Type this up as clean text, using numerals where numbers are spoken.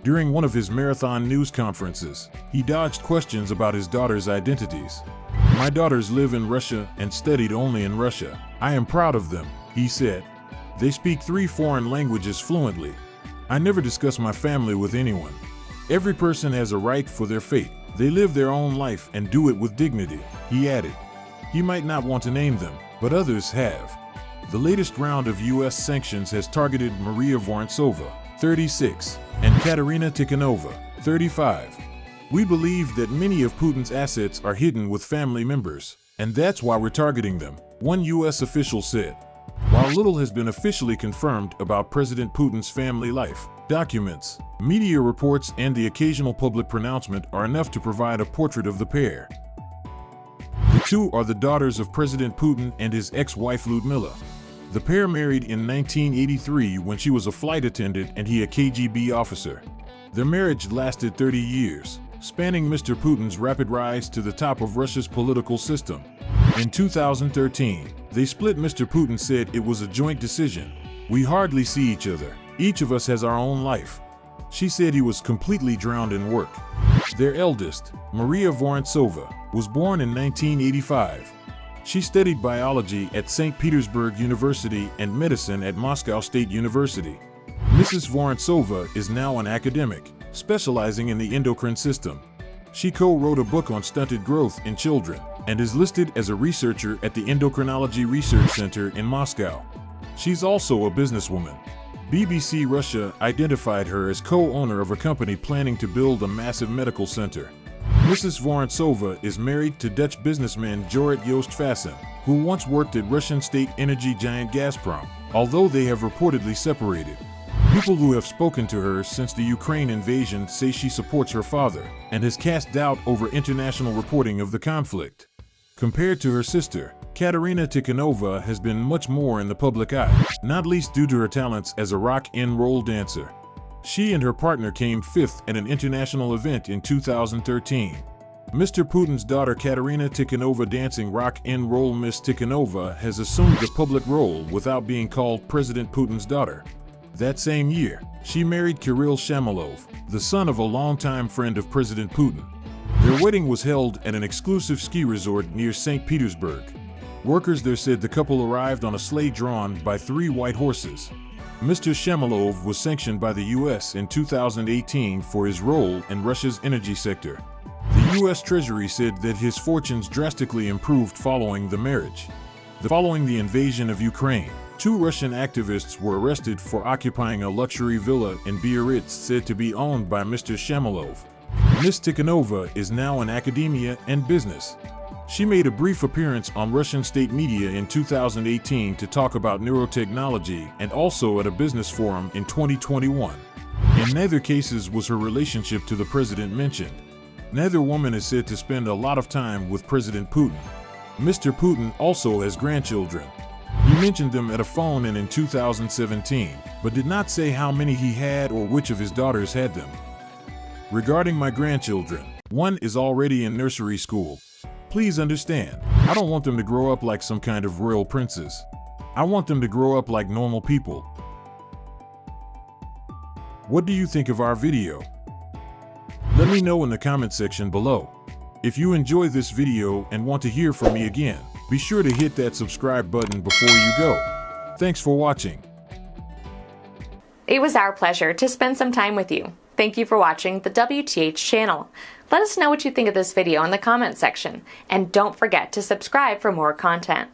During one of his marathon news conferences, he dodged questions about his daughter's identities. "My daughters live in Russia and studied only in Russia. I am proud of them," he said. "They speak 3 foreign languages fluently. I never discuss my family with anyone. Every person has a right for their fate. They live their own life and do it with dignity," he added. He might not want to name them, but others have. The latest round of U.S. sanctions has targeted Maria Vorontsova, 36, and Katerina Tikhanova, 35. "We believe that many of Putin's assets are hidden with family members, and that's why we're targeting them," one U.S. official said. While little has been officially confirmed about President Putin's family life, documents, media reports, and the occasional public pronouncement are enough to provide a portrait of the pair. The two are the daughters of President Putin and his ex-wife Ludmila. The pair married in 1983 when she was a flight attendant and he a KGB officer. Their marriage lasted 30 years, spanning Mr. Putin's rapid rise to the top of Russia's political system. In 2013, they split. Mr. Putin said it was a joint decision. "We hardly see each other. Each of us has our own life." She said he was completely drowned in work. Their eldest, Maria Vorontsova, was born in 1985. She studied biology at St. Petersburg University and medicine at Moscow State University. Mrs. Vorontsova is now an academic, specializing in the endocrine system. She co-wrote a book on stunted growth in children and is listed as a researcher at the Endocrinology Research Center in Moscow. She's also a businesswoman. BBC Russia identified her as co-owner of a company planning to build a massive medical center. Mrs. Vorontsova is married to Dutch businessman Jorrit Joost-Fassen, who once worked at Russian state energy giant Gazprom, although they have reportedly separated. People who have spoken to her since the Ukraine invasion say she supports her father and has cast doubt over international reporting of the conflict. Compared to her sister, Katerina Tikhanova has been much more in the public eye, not least due to her talents as a rock and roll dancer. She and her partner came 5th at an international event in 2013. Mr. Putin's daughter Katerina Tikhanova, dancing rock and roll Miss Tikhanova, has assumed the public role without being called President Putin's daughter. That same year, she married Kirill Shamalov, the son of a longtime friend of President Putin. Their wedding was held at an exclusive ski resort near St. Petersburg. Workers there said the couple arrived on a sleigh drawn by 3 white horses. Mr. Shamalov was sanctioned by the U.S. in 2018 for his role in Russia's energy sector. The U.S. Treasury said that his fortunes drastically improved following the marriage. Following the invasion of Ukraine, 2 Russian activists were arrested for occupying a luxury villa in Biarritz said to be owned by Mr. Shamalov. Ms. Tikhanova is now in academia and business. She made a brief appearance on Russian state media in 2018 to talk about neurotechnology and also at a business forum in 2021. In neither cases was her relationship to the president mentioned. Neither woman is said to spend a lot of time with President Putin. Mr. Putin also has grandchildren. He mentioned them at a phone in 2017, but did not say how many he had or which of his daughters had them. "Regarding my grandchildren, one is already in nursery school. Please understand, I don't want them to grow up like some kind of royal princes. I want them to grow up like normal people." What do you think of our video? Let me know in the comment section below. If you enjoy this video and want to hear from me again, be sure to hit that subscribe button before you go. Thanks for watching. It was our pleasure to spend some time with you. Thank you for watching the WTH channel. Let us know what you think of this video in the comment section, and don't forget to subscribe for more content.